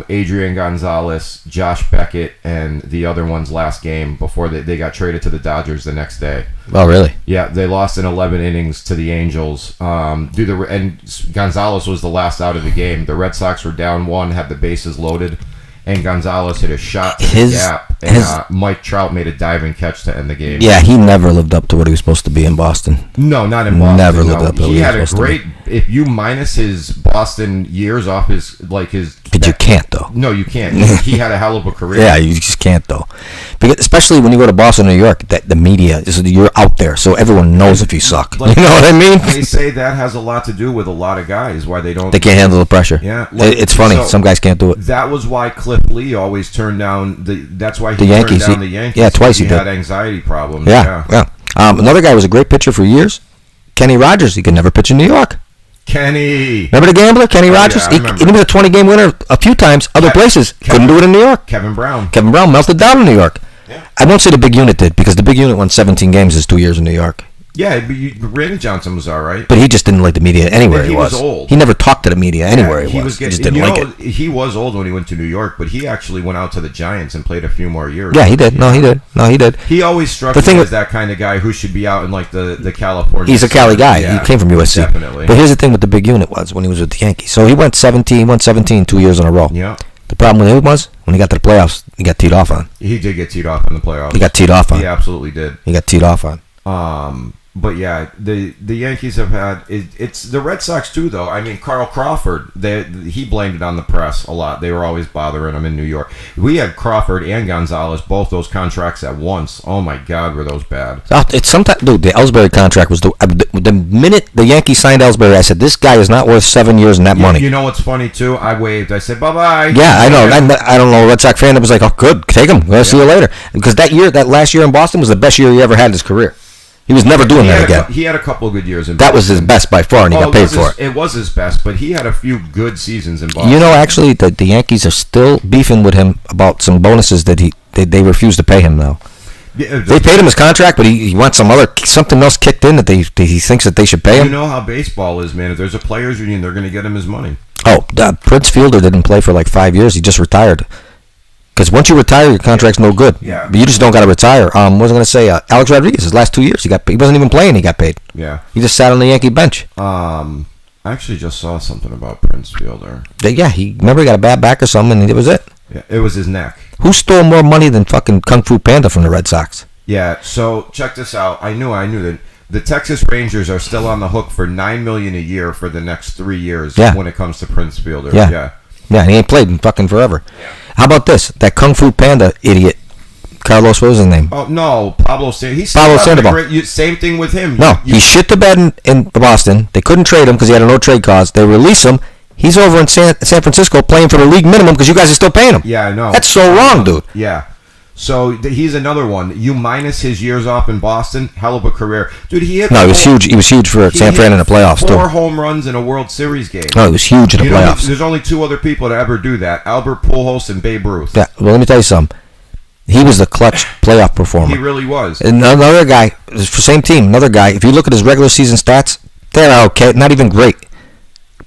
Adrian Gonzalez, Josh Beckett, and the other one's last game before they got traded to the Dodgers the next day. Oh, really? Yeah, they lost in 11 innings to the Angels. And Gonzalez was the last out of the game. The Red Sox were down 1, had the bases loaded, and Gonzalez hit a shot to the gap. And Mike Trout made a diving catch to end the game. Yeah, he never lived up to what he was supposed to be in Boston. No, not in Boston. Never lived up to what he was supposed to be. He had a great. If you minus his Boston years off his. But you can't, though. No, you can't. He had a hell of a career. Yeah, you just can't, though. Because especially when you go to Boston, New York, the media, you're out there, so everyone knows if you suck. You know what I mean? They say that has a lot to do with a lot of guys, why they don't... They can't handle the pressure. Yeah. It's funny. Some guys can't do it. That was why Cliff Lee always turned down... That's why he Yankees. turned down the Yankees. Yeah, twice he did. He had anxiety problems. Yeah. Another guy was a great pitcher for years. Kenny Rogers. He could never pitch in New York. Kenny. Remember the gambler, Kenny Rogers? Yeah, he was a 20-game winner a few times. Other places couldn't do it in New York. Kevin Brown melted down in New York. Yeah. I won't say the big unit did because the big unit won 17 games his 2 years in New York. Yeah, but Randy Johnson was all right. But he just didn't like the media anywhere he was. He was old. He never talked to the media anywhere he was. He just didn't like it. He was old when he went to New York, but he actually went out to the Giants and played a few more years. Yeah, he did. No, he did. He always struck me as that kind of guy who should be out in like the California. He's a Cali guy. Yeah, he came from USC. Definitely. But here's the thing with the big unit was when he was with the Yankees. So he went 17 2 years in a row. Yeah. The problem with him was when he got to the playoffs, he got teed off on. He did get teed off in the playoffs. He got teed off on. He absolutely did. He got teed off on. But yeah, the Yankees have had it's the Red Sox too, though. I mean, Carl Crawford, he blamed it on the press a lot. They were always bothering him in New York. We had Crawford and Gonzalez, both those contracts at once. Oh my God, were those bad? It's sometimes, dude. The Ellsbury contract was the minute the Yankees signed Ellsbury, I said this guy is not worth 7 years and that money. You know what's funny too? I waved. I said bye bye. Yeah, I know. I don't know a Red Sox fan that was like, oh, good, take him. We'll see you later. Because that last year in Boston was the best year he ever had in his career. He was never doing that again. He had a couple of good years in Boston. That was his best by far, and he got paid for it. It was his best, but he had a few good seasons in Boston. You know, actually, the Yankees are still beefing with him about some bonuses that they refuse to pay him now. Yeah, they paid him his contract, but he wants something else kicked in that he thinks that they should pay him. You know how baseball is, man. If there's a players' union, they're going to get him his money. Oh, Prince Fielder didn't play for like 5 years. He just retired. Because once you retire, your contract's no good. Yeah. But you just don't got to retire. What was I going to say? Alex Rodriguez, his last 2 years, he wasn't even playing. He got paid. Yeah. He just sat on the Yankee bench. I actually just saw something about Prince Fielder. Yeah, remember he got a bad back or something, and it was it. Yeah, it was his neck. Who stole more money than fucking Kung Fu Panda from the Red Sox? Yeah. So check this out. I knew that the Texas Rangers are still on the hook for $9 million a year for the next 3 years. Yeah. When it comes to Prince Fielder. Yeah. Yeah, and he ain't played in fucking forever. Yeah. How about this? That Kung Fu Panda idiot, Carlos, what was his name? Oh, no, Pablo Sandoval. Pablo Sandoval. Same thing with him. No, he shit the bed in Boston. They couldn't trade him because he had a no-trade clause. They release him. He's over in San Francisco playing for the league minimum because you guys are still paying him. Yeah, I know. That's so wrong, dude. Yeah. So he's another one. You minus his years off in Boston, hell of a career, dude. He was huge. He was huge for San Fran in the playoffs too. 4 home runs in a World Series game. No, he was huge in the playoffs. There's only 2 other people to ever do that: Albert Pujols and Babe Ruth. Yeah. Well, let me tell you something. He was the clutch playoff performer. He really was. And another guy, for same team. Another guy. If you look at his regular season stats, they're okay. Not even great.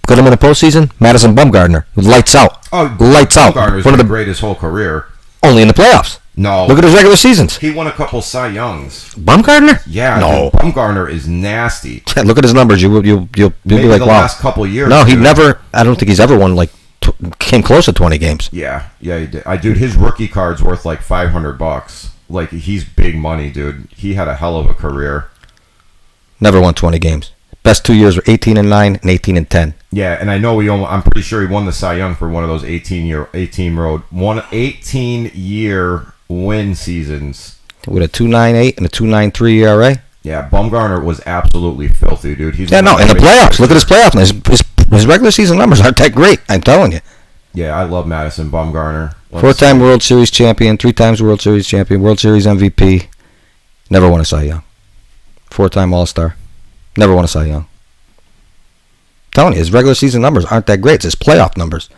Put him in the postseason. Madison Bumgarner, lights out. Oh, lights out. Bumgarner's been great his whole career. Only in the playoffs. No. Look at his regular seasons. He won a couple Cy Youngs. Bumgarner? Yeah. No. Dude, Bumgarner is nasty. Look at his numbers. You'll be like, the wow. last couple years. No, he dude. never. I don't think he's ever won came close to 20 games. Yeah, he did. Dude, his rookie card's worth like $500. Like, he's big money, dude. He had a hell of a career. Never won 20 games. Best 2 years were 18-9 and 18-10. Yeah, and I know I'm pretty sure he won the Cy Young for one of those 18-year win seasons With a 2.98 and a 2.93 ERA. Yeah, Bumgarner was absolutely filthy, dude. He's in the playoffs. Look at his playoff numbers. His regular season numbers aren't that great. I'm telling you. Yeah, I love Madison Bumgarner. 4-time World Series champion, 3 times World Series champion, World Series MVP. Never won a Cy Young. 4-time All-Star. Never won a Cy Young. I'm telling you, his regular season numbers aren't that great. It's his playoff numbers.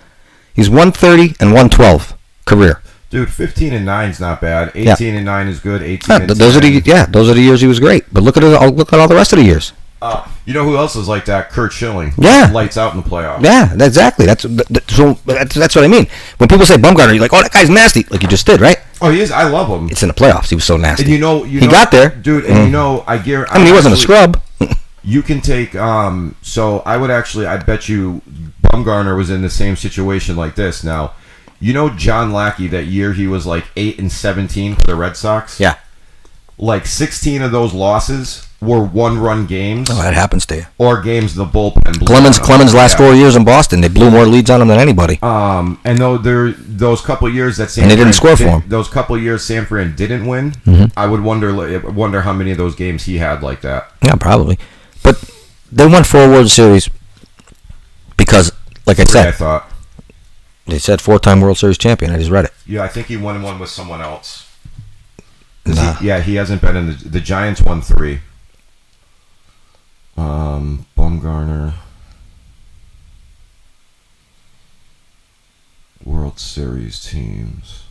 He's 130 and 112 career. Dude, 15-9 is not bad. 18-9 is good. 18. Those are the years he was great. But look at all the rest of the years. You know who else is like that? Curt Schilling. Yeah, lights out in the playoffs. Yeah, exactly. That's what I mean. When people say Bumgarner, you're like, oh, that guy's nasty, like you just did, right? Oh, he is. I love him. It's in the playoffs. He was so nasty. And he got there, dude. And I guarantee. I mean, he wasn't a scrub. You can take. So I would actually. I bet you Bumgarner was in the same situation like this. Now, John Lackey, that year he was like 8-17 for the Red Sox. Yeah. Like 16 of those losses were 1-run games. Oh, that happens to you. Or games the bullpen. Clemens' last 4 years in Boston, they blew more leads on him than anybody. And those couple years that San Fran didn't score for him. Those couple years San Fran didn't win. Mm-hmm. I would wonder how many of those games he had like that. Yeah, probably. But they won 4 World Series because, like I said, I thought they said 4-time World Series champion. I just read it. Yeah, I think he won one with someone else. Nah. He hasn't been in the Giants won 3. Bumgarner World Series teams.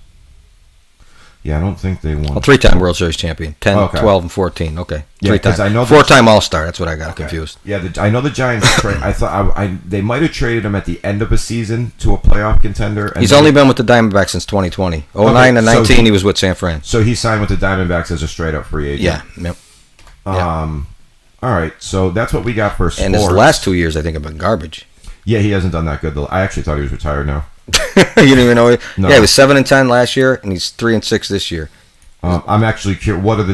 Yeah, I don't think they won. 3-time World Series champion. 10, 12, and 14. Okay. Yeah, 3 times. I know 4-time All-Star. That's what I got confused. Yeah, I know the Giants. I thought they might have traded him at the end of a season to a playoff contender. And he's only been with the Diamondbacks since 2020. 09 and 19, he was with San Fran. So he signed with the Diamondbacks as a straight-up free agent. Yeah. Yep. All right, so that's what we got for sports. And his last 2 years, I think, have been garbage. Yeah, he hasn't done that good. I actually thought he was retired now. You didn't even know? No. Yeah, he was 7-10 last year, and he's 3-6 this year. I'm actually curious. What's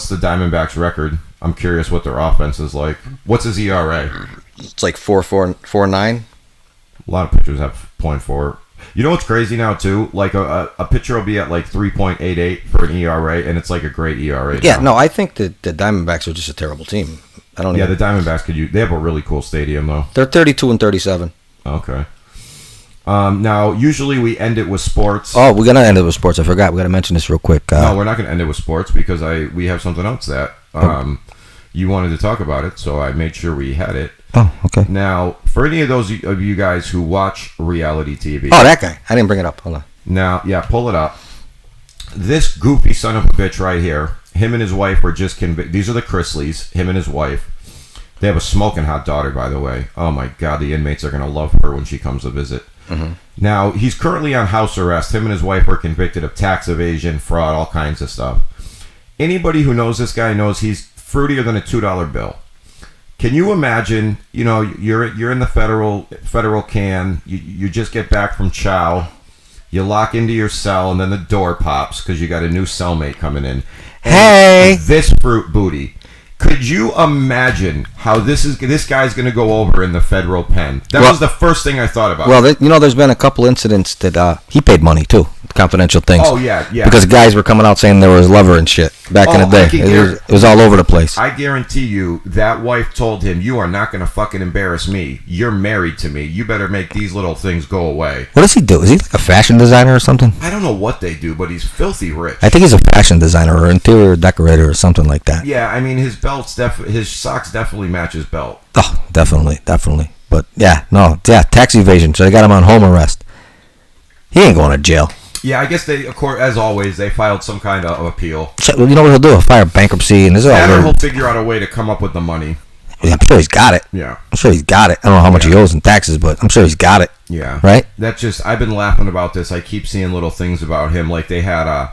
the Diamondbacks' record? I'm curious what their offense is like. What's his ERA? It's like 4.9. A lot of pitchers have 0.4. You know what's crazy now too? Like a pitcher will be at like 3.88 for an ERA, and it's like a great ERA. Yeah, no, I think that the Diamondbacks are just a terrible team. The Diamondbacks they have a really cool stadium though. They're 32-37. Okay. Now, usually we end it with sports. Oh, we're gonna end it with sports. I forgot. We gotta mention this real quick. No, we're not gonna end it with sports because we have something else that you wanted to talk about it, so I made sure we had it. Oh, okay. Now, for any of those of you guys who watch reality TV. Oh, that guy. I didn't bring it up. Hold on. Now, yeah, pull it up. This goofy son of a bitch right here. Him and his wife were just convicted. These are the Chrisleys. Him and his wife. They have a smoking hot daughter, by the way. Oh my God, the inmates are gonna love her when she comes to visit. Mm-hmm. Now, he's currently on house arrest. Him and his wife were convicted of tax evasion, fraud, all kinds of stuff. Anybody who knows this guy knows he's fruitier than a $2 bill. Can you imagine, you're in the federal can, you just get back from chow, you lock into your cell, and then the door pops because you got a new cellmate coming in. Hey! This fruit booty. Could you imagine how this guy's going to go over in the federal pen? That was the first thing I thought about. Well, there's been a couple incidents that he paid money too. confidential things. Oh, yeah. Because guys were coming out saying they were his lover and shit back in the day. It was all over the place. I guarantee you that wife told him, you are not going to fucking embarrass me. You're married to me. You better make these little things go away. What does he do? Is he like a fashion designer or something? I don't know what they do, but he's filthy rich. I think he's a fashion designer or interior decorator or something like that. Yeah, I mean, his socks definitely match his belt. Oh, definitely. But tax evasion. So they got him on home arrest. He ain't going to jail. Yeah, I guess they, of course, as always, they filed some kind of appeal. So, you know what he'll do? He'll file bankruptcy, and this is all. He'll figure out a way to come up with the money. Yeah, I'm sure he's got it. Yeah, I'm sure he's got it. I don't know how much he owes in taxes, but I'm sure he's got it. Yeah, right. I've been laughing about this. I keep seeing little things about him. Like they had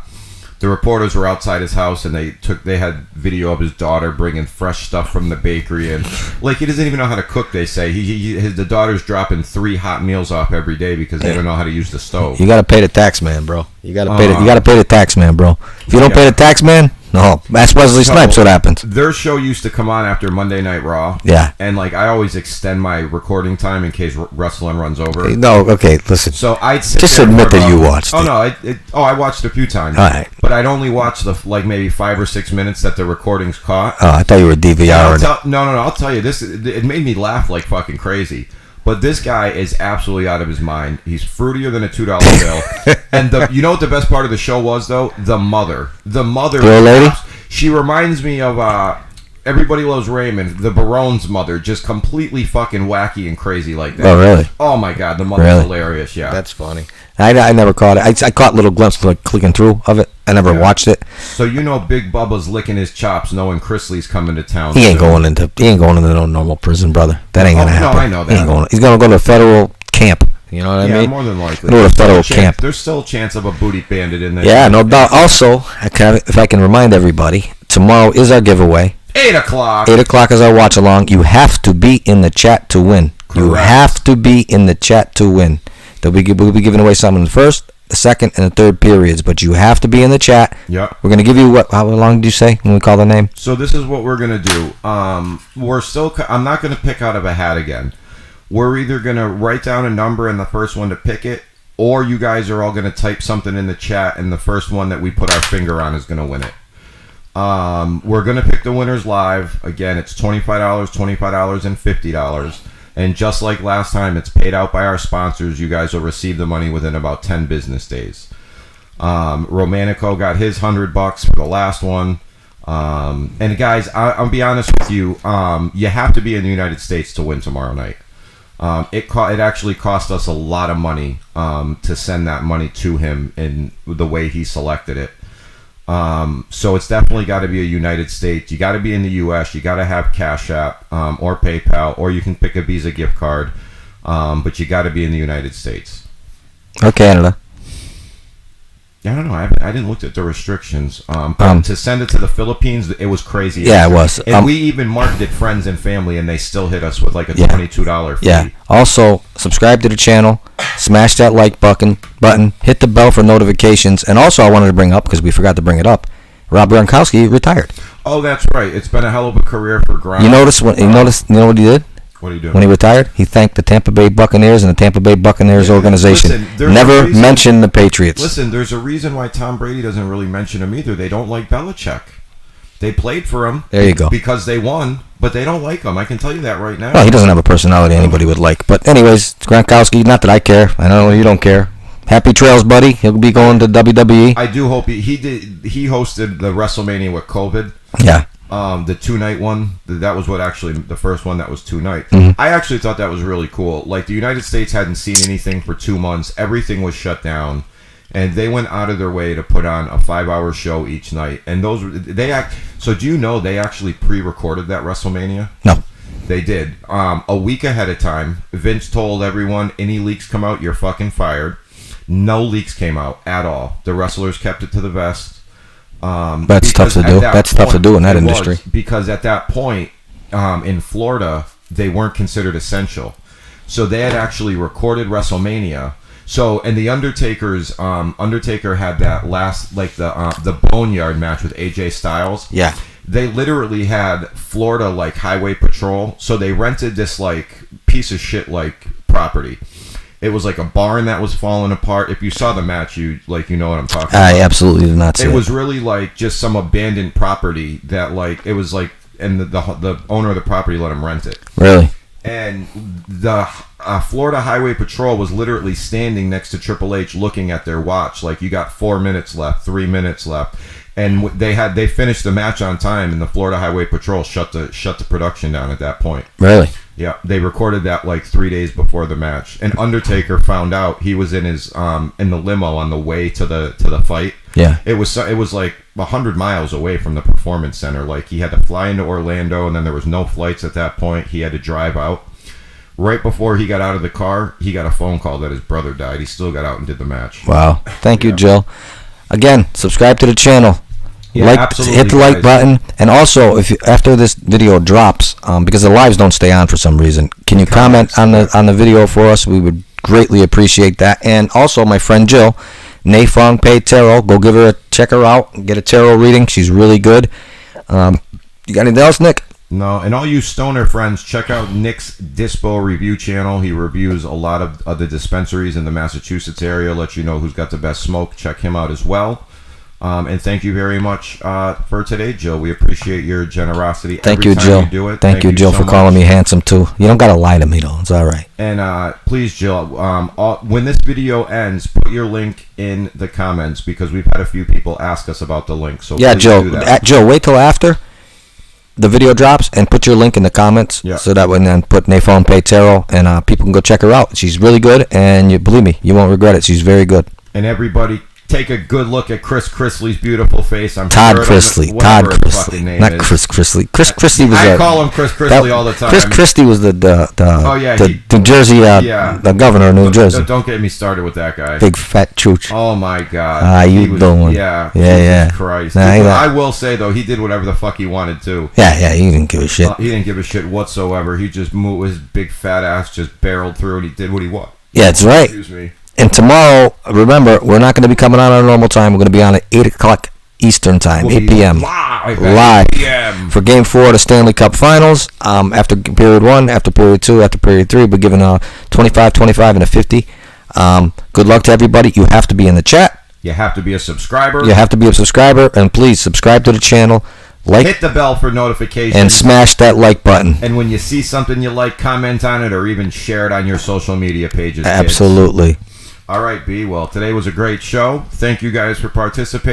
the reporters were outside his house and they had video of his daughter bringing fresh stuff from the bakery, and like he doesn't even know how to cook. They say the daughter's dropping 3 hot meals off every day because they don't know how to use the stove. You got to pay the tax man, bro. You got to pay the tax man, bro. If you don't pay the tax man, no, that's Wesley Snipes. What happens? Their show used to come on after Monday Night Raw. Yeah, and like I always extend my recording time in case wrestling runs over. No, okay, listen. So I'd just admit that you watched. Oh no, I watched a few times. All right, but I'd only watch the maybe 5 or 6 minutes that the recordings caught. Oh, I thought you were DVR. No. I'll tell you this. It made me laugh like fucking crazy. But this guy is absolutely out of his mind. He's fruitier than a $2 bill. And you know what the best part of the show was though? The mother, the old lady. She reminds me of Everybody Loves Raymond, the Barone's mother, just completely fucking wacky and crazy like that. Oh, really? Oh, my God. The mother's hilarious, yeah. That's funny. I never caught it. I caught little glimpses like clicking through of it. I never watched it. So you know Big Bubba's licking his chops knowing Chrisleys coming to town. He ain't going into no normal prison, brother. That ain't going to happen. No, I know that. He's going to go to a federal camp. You know what I mean? Yeah, more than likely. Go to a federal camp. There's still a chance of a booty bandit in there. Yeah, no doubt. Also, if I can remind everybody, tomorrow is our giveaway. 8 o'clock. 8 o'clock is our watch along. You have to be in the chat to win. Correct. You have to be in the chat to win. We'll be giving away some in the first, the second, and the third periods, but you have to be in the chat. Yep. We're gonna give you how long did you say when we call the name? So this is what we're gonna do. I'm not gonna pick out of a hat again. We're either gonna write down a number and the first one to pick it, or you guys are all gonna type something in the chat, and the first one that we put our finger on is gonna win it. We're gonna pick the winners live. Again, it's $25, $25, and $50. And just like last time, it's paid out by our sponsors. You guys will receive the money within about 10 business days. Romanico got his $100 for the last one. And guys, I'll be honest with you. You have to be in the United States to win tomorrow night. It actually cost us a lot of money to send that money to him in the way he selected it. So it's definitely got to be a United States. You got to be in the U.S. You got to have Cash App or PayPal, or you can pick a Visa gift card. But you got to be in the United States. Or Canada. I don't know. I didn't look at the restrictions. But to send it to the Philippines, it was crazy. Yeah, it was. And we even marketed friends and family, and they still hit us with like a $22 fee. Yeah. Also, subscribe to the channel, smash that like button, hit the bell for notifications, and also I wanted to bring up, because we forgot to bring it up, Rob Gronkowski retired. Oh, that's right. It's been a hell of a career for Gronk. You know what he did? What are you doing? When he retired, he thanked the Tampa Bay Buccaneers and the Tampa Bay Buccaneers organization. Never mentioned the Patriots. Listen, there's a reason why Tom Brady doesn't really mention him either. They don't like Belichick. They played for him. There you go. Because they won, but they don't like him. I can tell you that right now. Well, he doesn't have a personality anybody would like. But anyways, Gronkowski, not that I care. I know you don't care. Happy trails, buddy. He'll be going to WWE. I do hope he hosted the WrestleMania with COVID. Yeah. The 2-night one, that was what actually the first one that was 2 nights. Mm-hmm. I actually thought that was really cool. Like the United States hadn't seen anything for 2 months. Everything was shut down, and they went out of their way to put on a 5-hour show each night. And so do you know they actually pre-recorded that WrestleMania? No. They did. A week ahead of time, Vince told everyone, any leaks come out, you're fucking fired. No leaks came out at all. The wrestlers kept it to the vest. That's tough to do. That's tough to do in that industry. Because at that point, in Florida, they weren't considered essential. So they had actually recorded WrestleMania. So, and the Undertaker had that last, like the Boneyard match with AJ Styles. Yeah. They literally had Florida like highway patrol. So they rented this like piece of shit like property. It was like a barn that was falling apart. If you saw the match, you know what I'm talking about. I absolutely did not see it. It was really like just some abandoned property that like it was like, and the owner of the property let him rent it. Really? And the Florida Highway Patrol was literally standing next to Triple H looking at their watch. Like, you got 4 minutes left, 3 minutes left. And they finished the match on time, and the Florida Highway Patrol shut the production down at that point. Really? Yeah, they recorded that like 3 days before the match. And Undertaker found out. He was in his in the limo on the way to the fight. Yeah. It was like 100 miles away from the Performance Center. Like, he had to fly into Orlando, and then there was no flights at that point. He had to drive out. Right before he got out of the car, he got a phone call that his brother died. He still got out and did the match. Wow. Thank you, Jill. Again, subscribe to the channel. Yeah, absolutely, hit the like button, and also after this video drops, because the lives don't stay on for some reason, can you comment on the video for us? We would greatly appreciate that. And also, my friend Jill, Nafong Pei Tarot, go check her out, and get a tarot reading. She's really good. You got anything else, Nick? No, and all you stoner friends, check out Nick's Dispo review channel. He reviews a lot of the dispensaries in the Massachusetts area, let you know who's got the best smoke. Check him out as well. And thank you very much for today, Jill. We appreciate your generosity. Thank you, Jill. You do it. Thank you, Jill, for calling me handsome, too. You don't got to lie to me, though. It's all right. And please, Jill, when this video ends, put your link in the comments, because we've had a few people ask us about the link. So yeah, please Jill, do that. Jill, wait till after the video drops and put your link in the comments, so that when then put Nafong Pei Tarot, and people can go check her out. She's really good, and believe me, you won't regret it. She's very good. And everybody, take a good look at Chrisley's beautiful face. Todd Chrisley. Not Chris Chrisley. Chris Chrisley was. I call him Chris Chrisley all the time. Chris Chrisley was the New Jersey the governor of New Jersey. Don't get me started with that guy. Big fat chooch. Oh my God. You doing? Yeah. Jesus Christ. Nah, I will say though, he did whatever the fuck he wanted to. Yeah. He didn't give a shit. He didn't give a shit whatsoever. He just moved his big fat ass, just barreled through, and he did what he wanted. Yeah, that's right. Excuse me. And tomorrow, remember, we're not going to be coming on our normal time. We're going to be on at 8 o'clock Eastern time, 8 p.m. Live for Game 4 of the Stanley Cup Finals. After Period 1, after Period 2, after Period 3, we're giving a 25, 25, and a 50. Good luck to everybody. You have to be in the chat. You have to be a subscriber. And please subscribe to the channel. Hit the bell for notifications. And smash that like button. And when you see something you like, comment on it, or even share it on your social media pages. Absolutely. All right, B. Well, today was a great show. Thank you guys for participating.